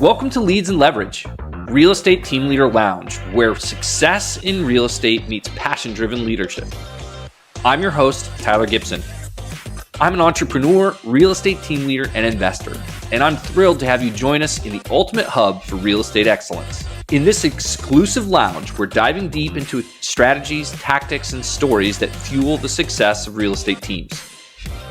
Welcome to Leads and Leverage, Real Estate Team Leader Lounge, where success in real estate meets passion-driven leadership. I'm your host, Heather Gibson. I'm an entrepreneur, real estate team leader, and investor, and I'm thrilled to have you join us in the ultimate hub for real estate excellence. In this exclusive lounge, we're diving deep into strategies, tactics, and stories that fuel the success of real estate teams.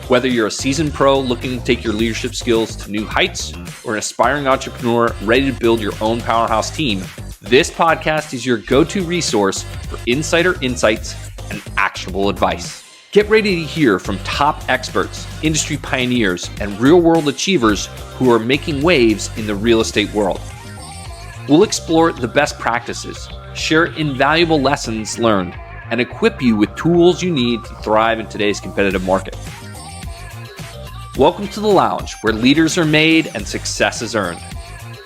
Whether you're a seasoned pro looking to take your leadership skills to new heights or an aspiring entrepreneur ready to build your own powerhouse team, this podcast is your go-to resource for insider insights and actionable advice. Get ready to hear from top experts, industry pioneers, and real-world achievers who are making waves in the real estate world. We'll explore the best practices, share invaluable lessons learned, and equip you with tools you need to thrive in today's competitive market. Welcome to the lounge where leaders are made and success is earned.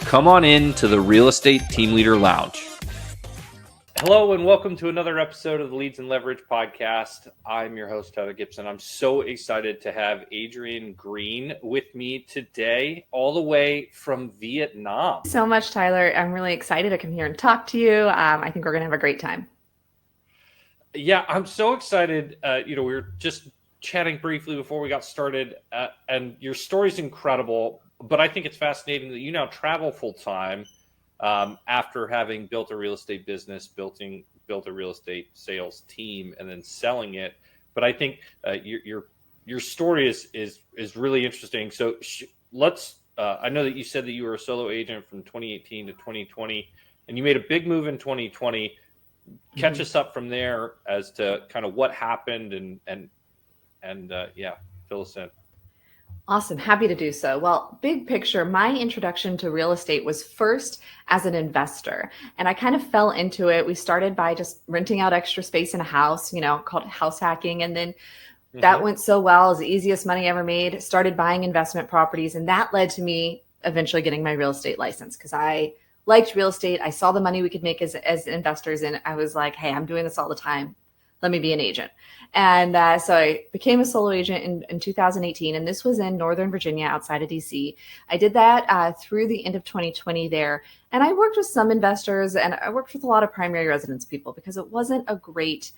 Come on in to the Real Estate Team Leader Lounge. Hello and welcome to another episode of the Leads and Leverage podcast. I'm your host, Heather Gibson. I'm so excited to have Adrienne Green with me today, all the way from Vietnam. So much, Tyler. I'm really excited to come here and talk to you. I think we're going to have a great time. Yeah, I'm so excited. We were just chatting briefly before we got started, and your story's incredible, but I think it's fascinating that you now travel full-time after having built a real estate business, built a real estate sales team, and then selling it. But I think your story is really interesting. So let's I know that you said that you were a solo agent from 2018 to 2020, and you made a big move in 2020. Catch us up from there as to kind of what happened and fill us in. Awesome. Happy to do so. Well, big picture, my introduction to real estate was first as an investor, and I kind of fell into it. We started by just renting out extra space in a house, called house hacking. And then that went so well. It was the easiest money ever made. Started buying investment properties, and that led to me eventually getting my real estate license because I liked real estate. I saw the money we could make as investors, and I was like, hey, I'm doing this all the time. Let me be an agent. And so I became a solo agent in 2018, and this was in Northern Virginia outside of DC. I did that through the end of 2020 there. And I worked with some investors, and I worked with a lot of primary residence people because it wasn't a great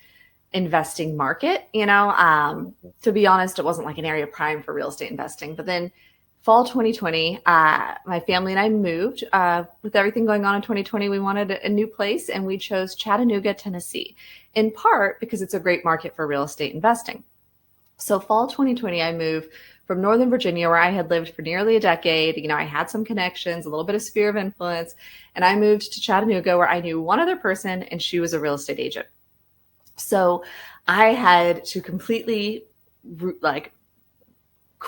investing market. To be honest, it wasn't like an area prime for real estate investing. But then fall 2020, my family and I moved. With everything going on in 2020, we wanted a new place, and we chose Chattanooga, Tennessee, in part because it's a great market for real estate investing. So fall 2020, I moved from Northern Virginia, where I had lived for nearly a decade. I had some connections, a little bit of sphere of influence, and I moved to Chattanooga, where I knew one other person, and she was a real estate agent. So I had to completely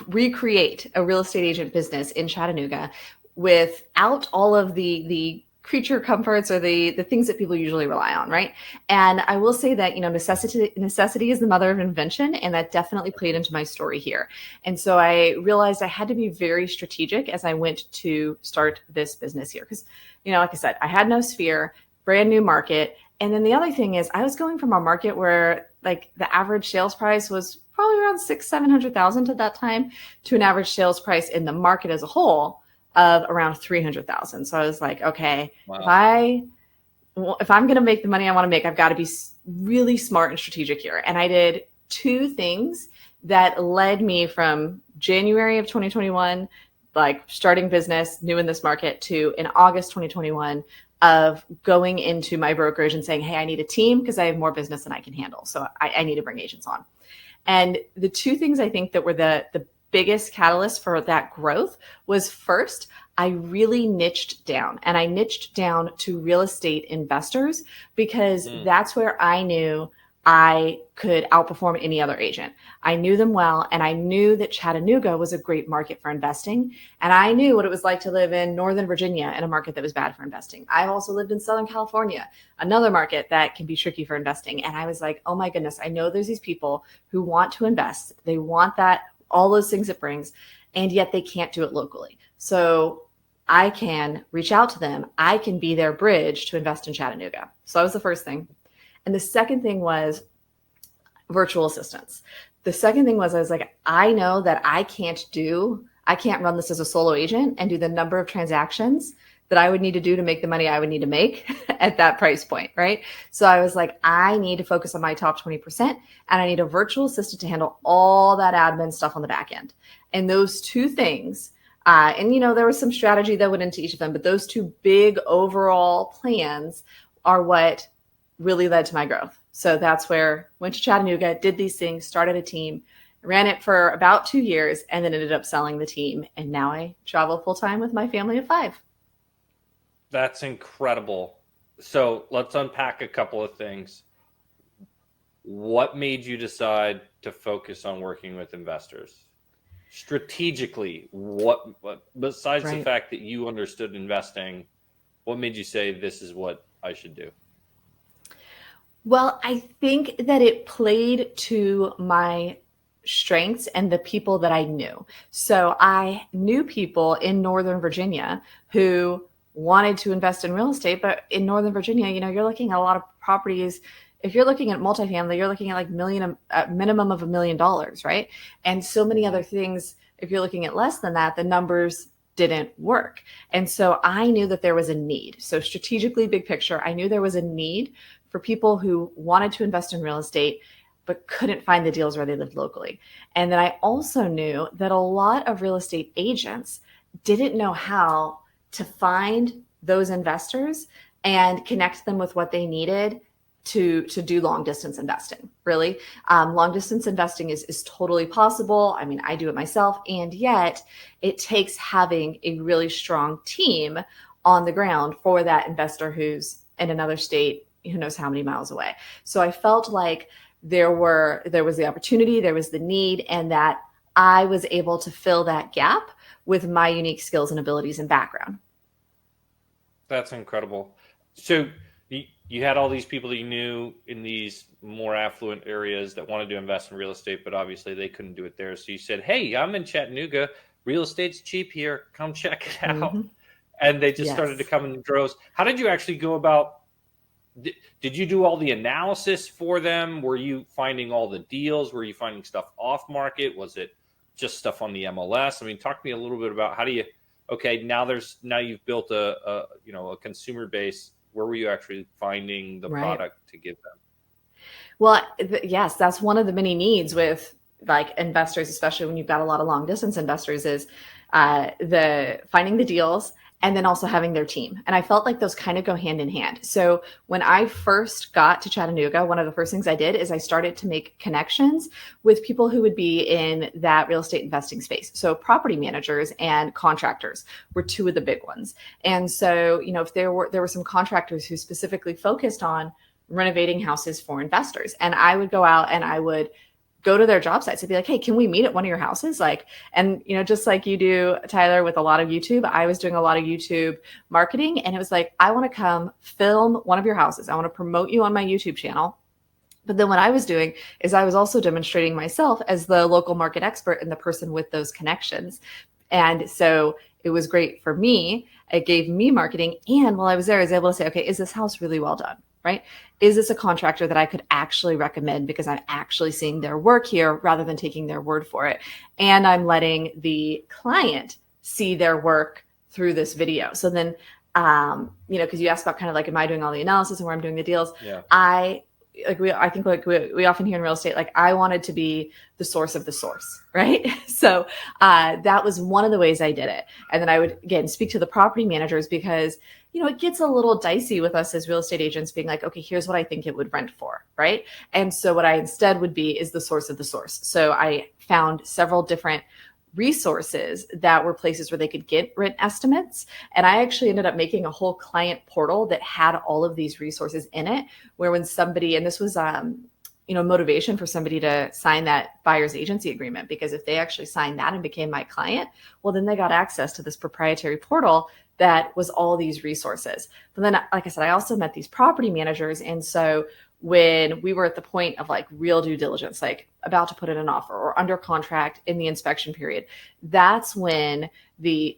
recreate a real estate agent business in Chattanooga without all of the creature comforts or the things that people usually rely on, right? And I will say that, necessity is the mother of invention, and that definitely played into my story here. And so I realized I had to be very strategic as I went to start this business here. Because, like I said, I had no sphere, brand new market. And then the other thing is I was going from a market where like the average sales price was probably around $700,000 at that time to an average sales price in the market as a whole of around $300,000. So I was like, okay, wow. If I'm going to make the money I want to make, I've got to be really smart and strategic here. And I did two things that led me from January of 2021, like starting business, new in this market, to in August 2021 of going into my brokerage and saying, hey, I need a team because I have more business than I can handle. So I need to bring agents on. And the two things I think that were the biggest catalyst for that growth was, first, I really niched down, and I niched down to real estate investors because that's where I knew I could outperform any other agent. I knew them well, and I knew that Chattanooga was a great market for investing. And I knew what it was like to live in Northern Virginia in a market that was bad for investing. I've also lived in Southern California, another market that can be tricky for investing. And I was like, oh my goodness, I know there's these people who want to invest. They want that, all those things it brings, and yet they can't do it locally. So I can reach out to them. I can be their bridge to invest in Chattanooga. So that was the first thing. And the second thing was virtual assistants. The second thing was I was like, I know that I can't run this as a solo agent and do the number of transactions that I would need to do to make the money I would need to make at that price point, right? So I was like, I need to focus on my top 20%, and I need a virtual assistant to handle all that admin stuff on the back end. And those two things, and there was some strategy that went into each of them, but those two big overall plans are what really led to my growth. So that's where I went to Chattanooga, did these things, started a team, ran it for about 2 years, and then ended up selling the team. And now I travel full time with my family of 5. That's incredible. So let's unpack a couple of things. What made you decide to focus on working with investors? Strategically, what besides the fact that you understood investing, what made you say this is what I should do? Well, I think that it played to my strengths and the people that I knew. So I knew people in Northern Virginia who wanted to invest in real estate, but in Northern Virginia, you're looking at a lot of properties. If you're looking at multifamily, you're looking at like minimum of $1 million, right? And so many other things. If you're looking at less than that, the numbers didn't work. And so I knew that there was a need. So strategically, big picture, I knew there was a need for people who wanted to invest in real estate, but couldn't find the deals where they lived locally. And then I also knew that a lot of real estate agents didn't know how to find those investors and connect them with what they needed to do long distance investing. Really, long distance investing is totally possible. I mean, I do it myself, and yet it takes having a really strong team on the ground for that investor who's in another state, who knows how many miles away. So I felt like there was the opportunity, there was the need, and that I was able to fill that gap with my unique skills and abilities and background. That's incredible. So you had all these people that you knew in these more affluent areas that wanted to invest in real estate, but obviously they couldn't do it there. So you said, hey, I'm in Chattanooga. Real estate's cheap here. Come check it out. Mm-hmm. And they just started to come in droves. How did you actually go about? Did you do all the analysis for them? Were you finding all the deals? Were you finding stuff off market? Was it just stuff on the MLS? I mean, talk to me a little bit about how do you, okay, now you've built a consumer base. Where were you actually finding the product to give them? Well, yes, that's one of the many needs with like investors, especially when you've got a lot of long distance investors, is the finding the deals and then also having their team. And I felt like those kind of go hand in hand. So when I first got to Chattanooga, one of the first things I did is I started to make connections with people who would be in that real estate investing space. So property managers and contractors were two of the big ones. And so, if there were some contractors who specifically focused on renovating houses for investors, and I would go out and I would go to their job sites and be like, hey, can we meet at one of your houses? And just like you do, Tyler, with a lot of YouTube, I was doing a lot of YouTube marketing, and it was like, I want to come film one of your houses. I want to promote you on my YouTube channel. But then what I was doing is I was also demonstrating myself as the local market expert and the person with those connections. And so it was great for me. It gave me marketing. And while I was there, I was able to say, okay, is this house really well done? Right? Is this a contractor that I could actually recommend because I'm actually seeing their work here rather than taking their word for it? And I'm letting the client see their work through this video. So then, because you asked about kind of like, am I doing all the analysis and where I'm doing the deals? Yeah. I think we often hear in real estate, like I wanted to be the source of the source, right? So that was one of the ways I did it. And then I would, again, speak to the property managers because it gets a little dicey with us as real estate agents being like, okay, here's what I think it would rent for, right? And so what I instead would be is the source of the source. So I found several different resources that were places where they could get rent estimates. And I actually ended up making a whole client portal that had all of these resources in it, where when somebody, and this was, motivation for somebody to sign that buyer's agency agreement, because if they actually signed that and became my client, well, then they got access to this proprietary portal that was all these resources. But then, like I said, I also met these property managers. And so when we were at the point of like real due diligence, like about to put in an offer or under contract in the inspection period, that's when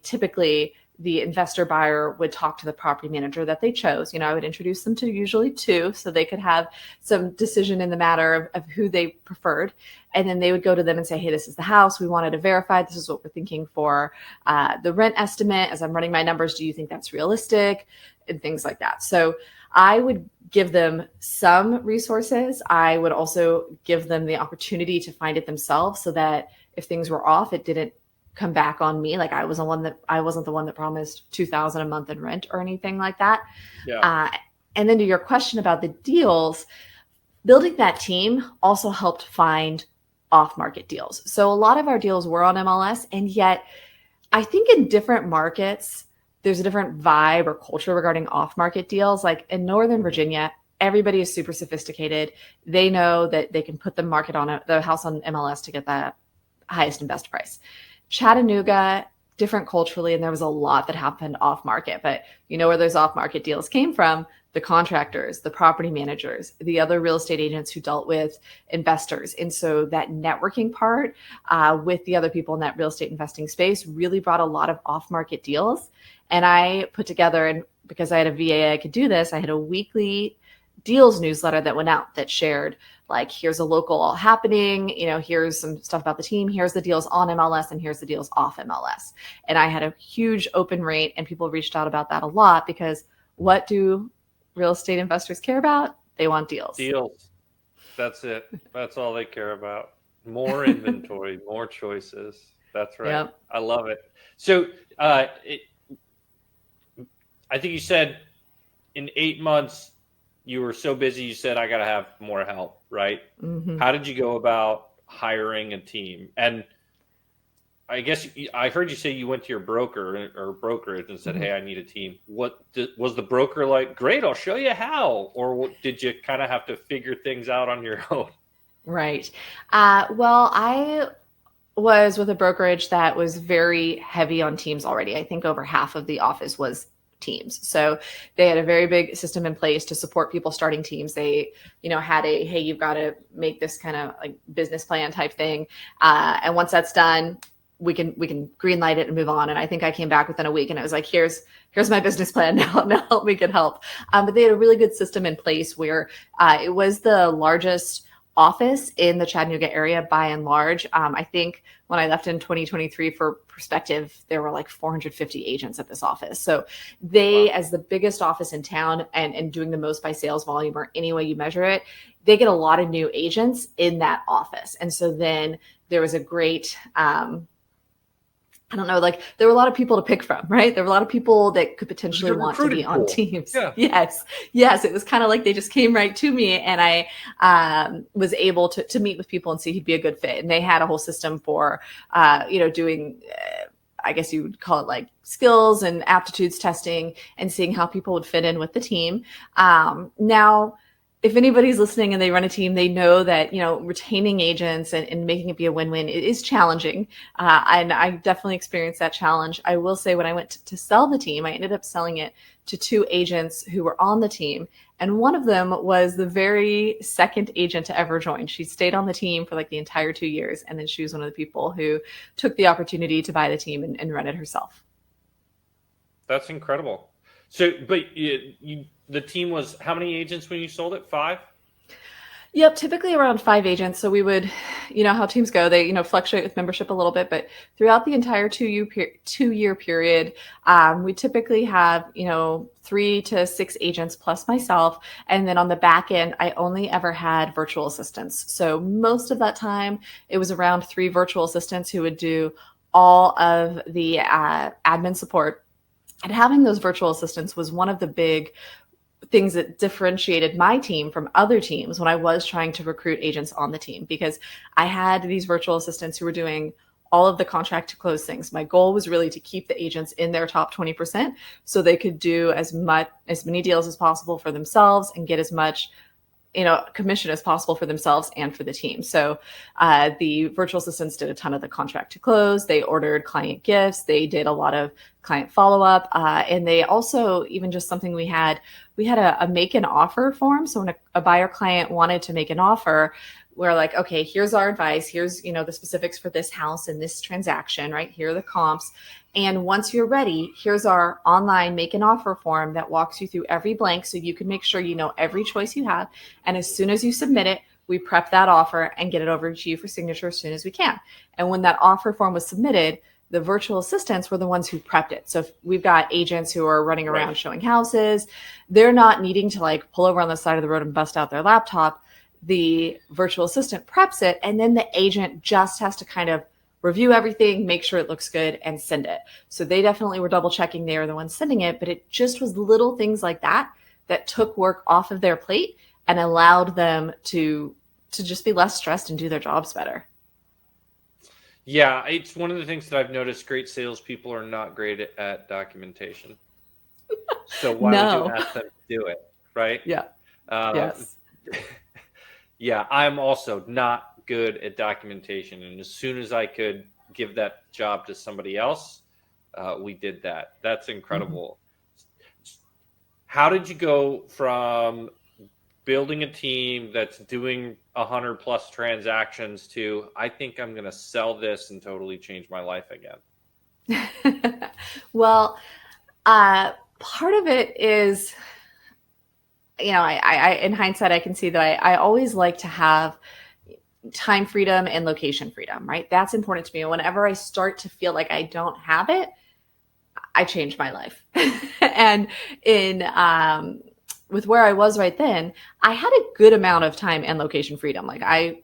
typically the investor buyer would talk to the property manager that they chose. I would introduce them to usually two so they could have some decision in the matter of who they preferred. And then they would go to them and say, hey, this is the house. We wanted to verify. This is what we're thinking for the rent estimate. As I'm running my numbers, do you think that's realistic? And things like that. So I would give them some resources. I would also give them the opportunity to find it themselves so that if things were off, it didn't come back on me. Like I wasn't the one that promised $2,000 a month in rent or anything like that. Yeah. And then to your question about the deals, building that team also helped find off-market deals. So a lot of our deals were on MLS, and yet I think in different markets, there's a different vibe or culture regarding off-market deals. Like in Northern Virginia, everybody is super sophisticated. They know that they can put the house on MLS to get the highest and best price. Chattanooga, different culturally, and there was a lot that happened off-market. But you know where those off-market deals came from? The contractors, the property managers, the other real estate agents who dealt with investors. And so that networking part with the other people in that real estate investing space really brought a lot of off-market deals. And I put together, and because I had a VA, I could do this, I had a weekly deals newsletter that went out that shared, like, here's a local all happening, here's some stuff about the team, here's the deals on MLS, and here's the deals off MLS. And I had a huge open rate, and people reached out about that a lot, because what do real estate investors care about? They want deals. Deals. That's it. That's all they care about. More inventory, more choices. That's right. Yep. I love it. So I think you said in 8 months, you were so busy, you said, I got to have more help, right? Mm-hmm. How did you go about hiring a team? And I guess I heard you say you went to your broker or brokerage and said, mm-hmm. Hey, I need a team. Was the broker like, great, I'll show you how? Or did you kind of have to figure things out on your own? Right. Well, I was with a brokerage that was very heavy on teams already. I think over half of the office was teams. So they had a very big system in place to support people starting teams. They, had hey, you've got to make this kind of like business plan type thing. And once that's done, we can green light it and move on. And I think I came back within a week and it was like, here's my business plan. Now we can help. But they had a really good system in place where it was the largest office in the Chattanooga area by and large. I think when I left in 2023, for perspective, there were like 450 agents at this office. So they, wow, as the biggest office in town and doing the most by sales volume or any way you measure it, they get a lot of new agents in that office. And so then there was a great, there were a lot of people to pick from, right? There were a lot of people that could potentially want to be on teams. Yeah. Yes. It was kind of like they just came right to me, and I was able to meet with people and see who'd be a good fit. And they had a whole system for, doing, I guess you would call it like skills and aptitudes testing and seeing how people would fit in with the team. Now, if anybody's listening and they run a team, they know that, retaining agents and making it be a win-win, it is challenging. And I definitely experienced that challenge. I will say when I went to sell the team, I ended up selling it to two agents who were on the team. And one of them was the very second agent to ever join. She stayed on the team for like the entire 2 years. And then she was one of the people who took the opportunity to buy the team and run it herself. That's incredible. So, but the team was how many agents when you sold it? 5? Yep, typically around 5 agents. So we would, how teams go, they, fluctuate with membership a little bit, but throughout the entire 2-year period, we typically have, 3 to 6 agents plus myself. And then on the back end, I only ever had virtual assistants. So most of that time, it was around 3 virtual assistants who would do all of the admin support. And having those virtual assistants was one of the big things that differentiated my team from other teams when I was trying to recruit agents on the team, because I had these virtual assistants who were doing all of the contract to close things. My goal was really to keep the agents in their top 20% so they could do as many deals as possible for themselves and get as much commission as possible for themselves and for the team. So the virtual assistants did a ton of the contract to close. They ordered client gifts. They did a lot of client follow-up. And they also, even just something we had a make an offer form. So when a buyer client wanted to make an offer, we're like, okay, here's our advice. Here's, the specifics for this house and this transaction, right? Here are the comps. And once you're ready, here's our online make an offer form that walks you through every blank so you can make sure you know every choice you have. And as soon as you submit it, we prep that offer and get it over to you for signature as soon as we can. And when that offer form was submitted, the virtual assistants were the ones who prepped it. So if we've got agents who are running around showing houses, they're not needing to like pull over on the side of the road and bust out their laptop. The virtual assistant preps it, and then the agent just has to kind of review everything, make sure it looks good, and send it. So they definitely were double checking they were the ones sending it, but it just was little things like that that took work off of their plate and allowed them to just be less stressed and do their jobs better. Yeah, it's one of the things that I've noticed. Great salespeople are not great at documentation. So why would you ask them to do it, right? Yeah. Yes. Yeah, I'm also not good at documentation. And as soon as I could give that job to somebody else, we did that. That's incredible. How did you go from building a team that's doing 100+ transactions to, I think I'm going to sell this and totally change my life again? Well, part of it is, I in hindsight, I can see that I always like to have time freedom and location freedom, right? That's important to me. Whenever I start to feel like I don't have it, I change my life. And with where I was right then, I had a good amount of time and location freedom. Like I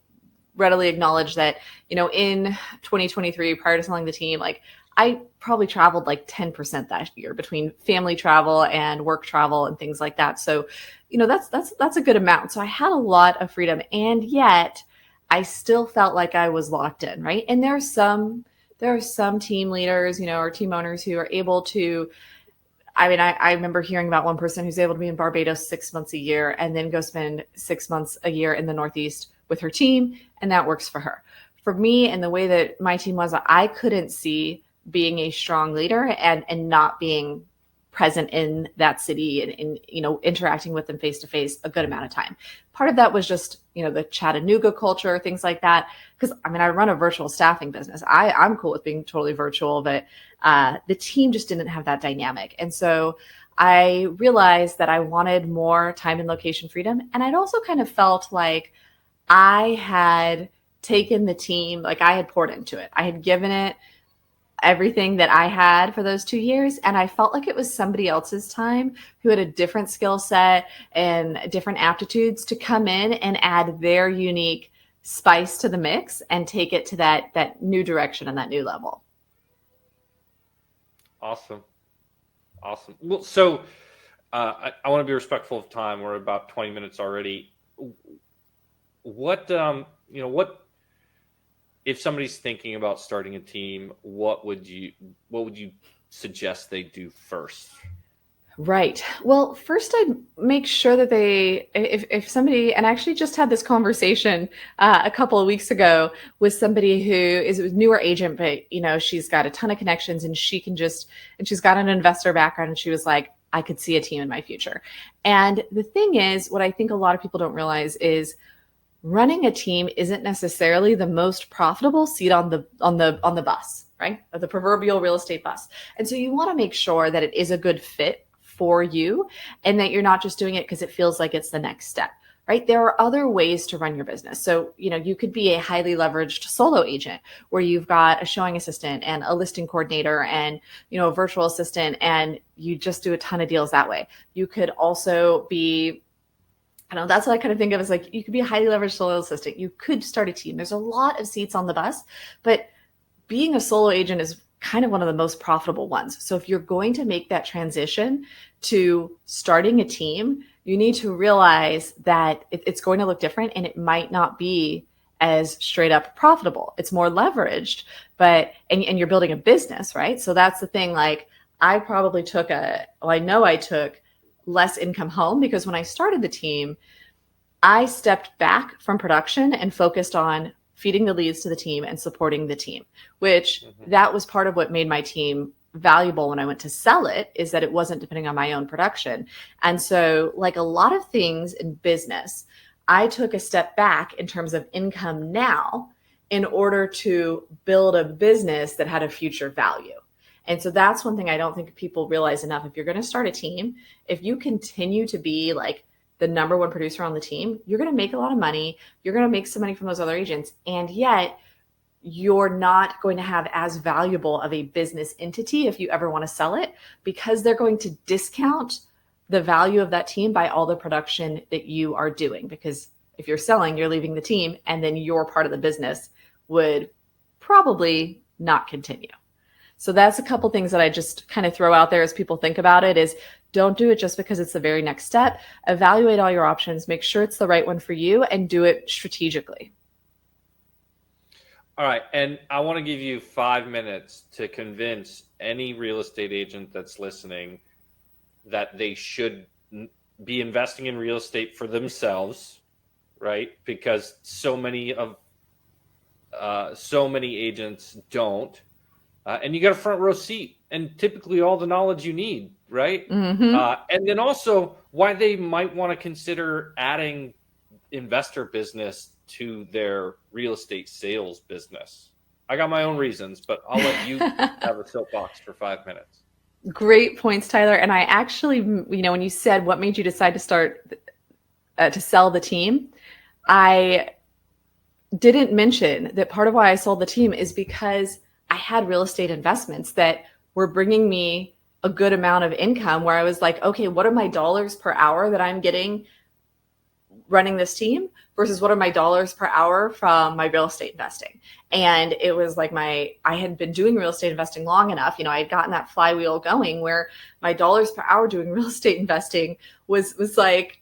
readily acknowledge that, in 2023, prior to selling the team, like I probably traveled like 10% that year between family travel and work travel and things like that. So, that's a good amount. So I had a lot of freedom, and yet I still felt like I was locked in, right? And there are some team leaders, or team owners who are able to, I remember hearing about one person who's able to be in Barbados 6 months a year and then go spend 6 months a year in the Northeast with her team. And that works for her. For me, and the way that my team was, I couldn't see being a strong leader and not being present in that city and interacting with them face to face a good amount of time. Part of that was just, the Chattanooga culture, things like that. Because I run a virtual staffing business. I'm cool with being totally virtual, but the team just didn't have that dynamic. And so I realized that I wanted more time and location freedom. And I'd also kind of felt like I had taken the team, like I had poured into it. I had given it everything that I had for those 2 years. And I felt like it was somebody else's time who had a different skill set and different aptitudes to come in and add their unique spice to the mix and take it to that new direction and that new level. Awesome. Well, so I want to be respectful of time. We're about 20 minutes already. What if somebody's thinking about starting a team, what would you suggest they do first? Right. Well, first I'd make sure that if somebody, and I actually just had this conversation a couple of weeks ago with somebody who is a newer agent, but she's got a ton of connections and she's got an investor background, and she was like, I could see a team in my future. And the thing is, what I think a lot of people don't realize is running a team isn't necessarily the most profitable seat on the bus, right? Or the proverbial real estate bus. And so you want to make sure that it is a good fit for you and that you're not just doing it because it feels like it's the next step, right? There are other ways to run your business. So, you could be a highly leveraged solo agent where you've got a showing assistant and a listing coordinator and, a virtual assistant, and you just do a ton of deals that way. You could also be, that's what I kind of think of as like, you could be a highly leveraged solo assistant. You could start a team. There's a lot of seats on the bus, but being a solo agent is kind of one of the most profitable ones. So if you're going to make that transition to starting a team, you need to realize that it's going to look different and it might not be as straight up profitable. It's more leveraged, but, and you're building a business, right? So that's the thing. Like I probably I know I took less income home because when I started the team, I stepped back from production and focused on feeding the leads to the team and supporting the team, which that was part of what made my team valuable when I went to sell it, is that it wasn't depending on my own production. And so like a lot of things in business, I took a step back in terms of income now in order to build a business that had a future value. And so that's one thing I don't think people realize enough. If you're going to start a team, if you continue to be like the number one producer on the team, you're going to make a lot of money. You're going to make some money from those other agents. And yet you're not going to have as valuable of a business entity if you ever want to sell it, because they're going to discount the value of that team by all the production that you are doing. Because if you're selling, you're leaving the team, and then your part of the business would probably not continue. So that's a couple things that I just kind of throw out there as people think about it is don't do it just because it's the very next step. Evaluate all your options, make sure it's the right one for you, and do it strategically. All right. And I want to give you 5 minutes to convince any real estate agent that's listening that they should be investing in real estate for themselves, right? Because so many agents don't. And you got a front row seat and typically all the knowledge you need, right? Mm-hmm. And then also why they might want to consider adding investor business to their real estate sales business. I got my own reasons, but I'll let you have a soapbox for 5 minutes. Great points, Tyler. And I actually, when you said what made you decide to start to sell the team, I didn't mention that part of why I sold the team is because I had real estate investments that were bringing me a good amount of income where I was like, okay, what are my dollars per hour that I'm getting running this team versus what are my dollars per hour from my real estate investing? And it was like I had been doing real estate investing long enough. I had gotten that flywheel going where my dollars per hour doing real estate investing was like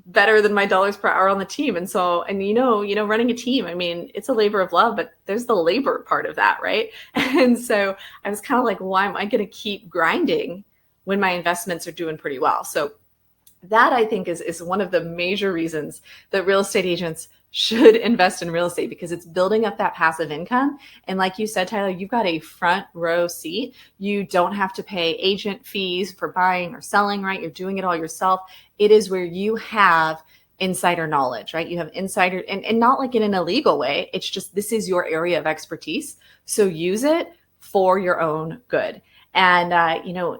better than my dollars per hour on the team. And so, running a team, I mean, it's a labor of love, but there's the labor part of that, right? And so I was kind of like, why am I going to keep grinding when my investments are doing pretty well? So that I think is one of the major reasons that real estate agents should invest in real estate, because it's building up that passive income. And like you said, Tyler, you've got a front row seat. You don't have to pay agent fees for buying or selling, right? You're doing it all yourself. It is where you have insider knowledge, right? You have insider and not like in an illegal way. It's just, this is your area of expertise. So use it for your own good. And,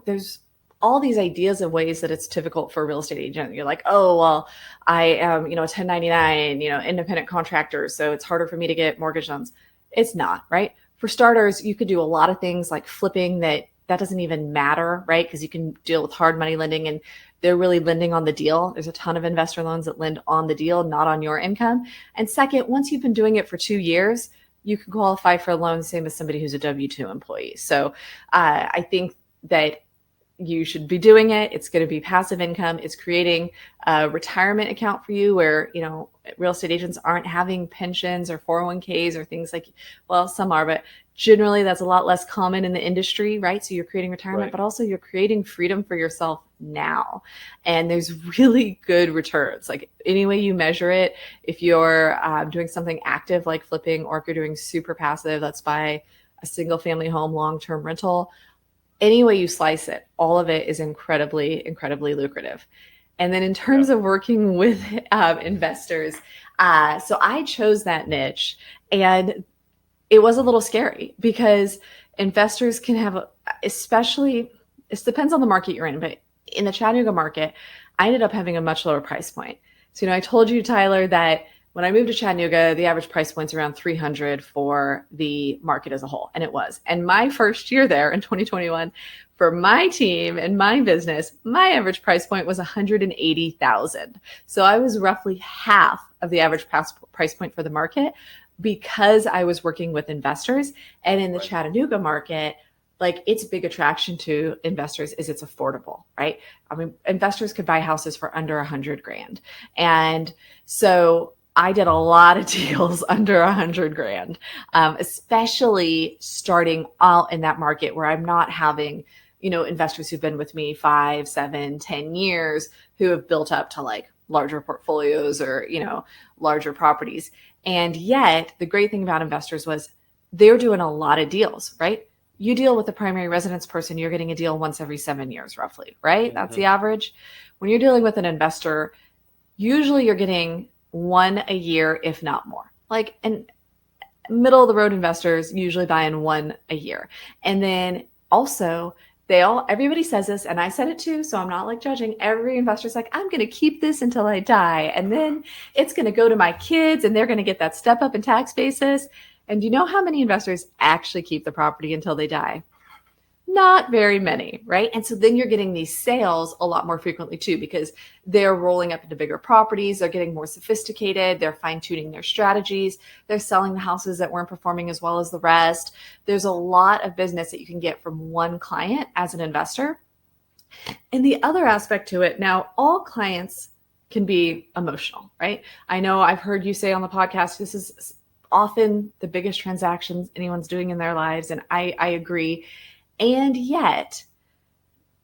there's all these ideas of ways that it's difficult for a real estate agent. You're like, oh, well, I am, a 1099, independent contractor. So it's harder for me to get mortgage loans. It's not, right? For starters, you could do a lot of things like flipping that doesn't even matter, right? Because you can deal with hard money lending and they're really lending on the deal. There's a ton of investor loans that lend on the deal, not on your income. And second, once you've been doing it for 2 years, you can qualify for a loan, same as somebody who's a W-2 employee. So I think that you should be doing it. It's going to be passive income. It's creating a retirement account for you where, real estate agents aren't having pensions or 401ks or things like, well, some are, but generally that's a lot less common in the industry, right? So you're creating retirement, right, but also you're creating freedom for yourself now. And there's really good returns. Like any way you measure it, if you're doing something active like flipping, or if you're doing super passive, let's buy a single family home, long-term rental, any way you slice it, all of it is incredibly, incredibly lucrative. And then in terms of working with investors, so I chose that niche, and it was a little scary because investors can have, especially, it depends on the market you're in, but in the Chattanooga market, I ended up having a much lower price point. So, I told you, Tyler, that when I moved to Chattanooga, the average price point's around $300 for the market as a whole. And it was. And my first year there in 2021, for my team and my business, my average price point was $180,000. So I was roughly half of the average price point for the market because I was working with investors. And in the Chattanooga market, like its big attraction to investors is it's affordable, right? I mean, investors could buy houses for under $100,000. And so I did a lot of deals under $100,000, especially starting out in that market where I'm not having, investors who've been with me 5, 7, 10 years who have built up to like larger portfolios or, larger properties. And yet the great thing about investors was they're doing a lot of deals, right? You deal with a primary residence person, you're getting a deal once every 7 years, roughly, right? Mm-hmm. That's the average. When you're dealing with an investor, usually you're getting one a year, if not more. Like, and middle of the road investors usually buy in one a year. And then also, everybody says this, and I said it too, so I'm not like judging. Every investor's like, I'm going to keep this until I die, and then it's going to go to my kids, and they're going to get that step up in tax basis. And do you know how many investors actually keep the property until they die? Not very many, right? And so then you're getting these sales a lot more frequently too, because they're rolling up into bigger properties. They're getting more sophisticated. They're fine tuning their strategies. They're selling the houses that weren't performing as well as the rest. There's a lot of business that you can get from one client as an investor. And the other aspect to it, now all clients can be emotional, right? I know I've heard you say on the podcast, this is often the biggest transactions anyone's doing in their lives. And I agree. And yet,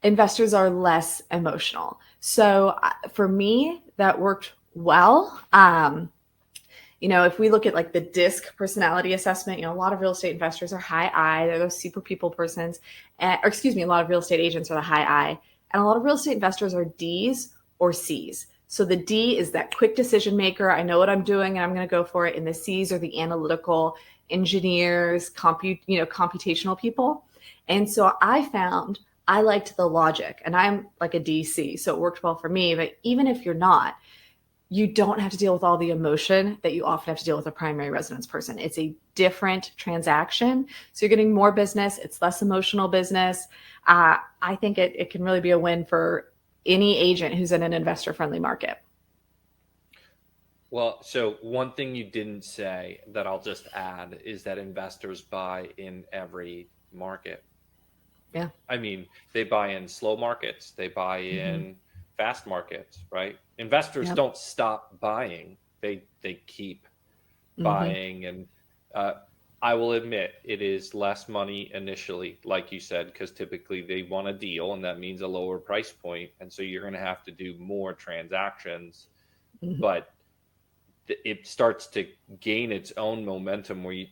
investors are less emotional. So for me, that worked well. If we look at like the DISC personality assessment, a lot of real estate investors are high I. They're those super people persons. A lot of real estate agents are the high I. And a lot of real estate investors are Ds or Cs. So the D is that quick decision maker. I know what I'm doing and I'm going to go for it. And the Cs are the analytical engineers, computational people. And so I found I liked the logic, and I'm like a DC, so it worked well for me. But even if you're not, you don't have to deal with all the emotion that you often have to deal with a primary residence person. It's a different transaction. So you're getting more business. It's less emotional business. I think it can really be a win for any agent who's in an investor-friendly market. Well, so one thing you didn't say that I'll just add is that investors buy in every market. Yeah. I mean, they buy in slow markets, they buy in fast markets, right? Investors don't stop buying. They keep buying. And I will admit it is less money initially, like you said, because typically they want a deal, and that means a lower price point. And so you're going to have to do more transactions, but it starts to gain its own momentum where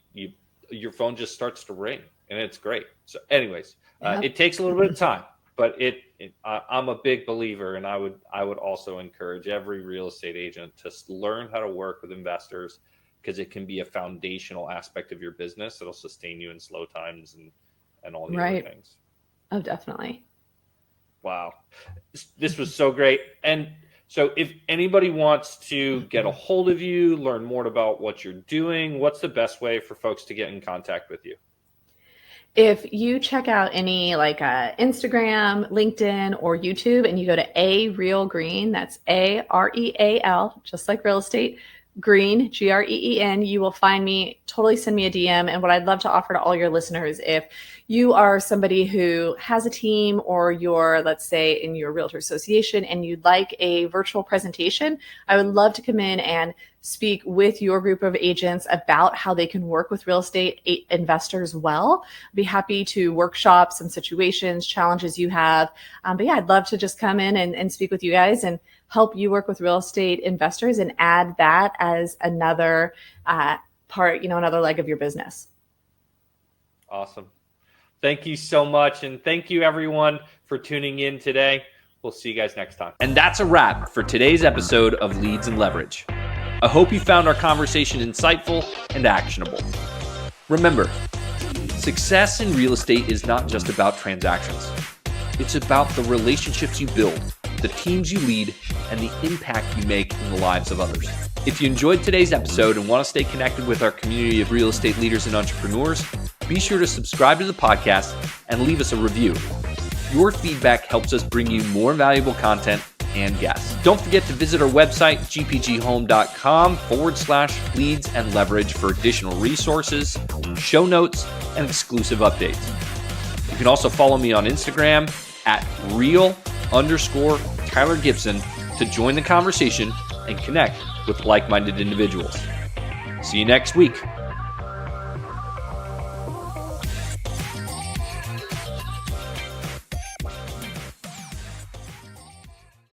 your phone just starts to ring, and it's great. So anyways, it takes a little bit of time, but I'm a big believer, and I would also encourage every real estate agent to learn how to work with investors, because it can be a foundational aspect of your business. It'll sustain you in slow times and all the other things. Oh, definitely. Wow. This was so great. And so if anybody wants to get a hold of you, learn more about what you're doing, what's the best way for folks to get in contact with you? If you check out any Instagram, LinkedIn, or YouTube, and you go to A Real Green, that's AREAL, just like real estate, Green, GREEN, you will find me. Totally send me a DM. And what I'd love to offer to all your listeners, if you are somebody who has a team, or you're, let's say, in your realtor association and you'd like a virtual presentation, I would love to come in and speak with your group of agents about how they can work with real estate investors well. I'd be happy to workshop some situations, challenges you have. But yeah, I'd love to just come in and speak with you guys and help you work with real estate investors and add that as another part, another leg of your business. Awesome. Thank you so much. And thank you everyone for tuning in today. We'll see you guys next time. And that's a wrap for today's episode of Leads and Leverage. I hope you found our conversation insightful and actionable. Remember, success in real estate is not just about transactions. It's about the relationships you build, the teams you lead, and the impact you make in the lives of others. If you enjoyed today's episode and want to stay connected with our community of real estate leaders and entrepreneurs, be sure to subscribe to the podcast and leave us a review. Your feedback helps us bring you more valuable content and guests. Don't forget to visit our website, gpghome.com/leads and leverage for additional resources, show notes, and exclusive updates. You can also follow me on Instagram at real_Tyler Gibson to join the conversation and connect with like-minded individuals. See you next week.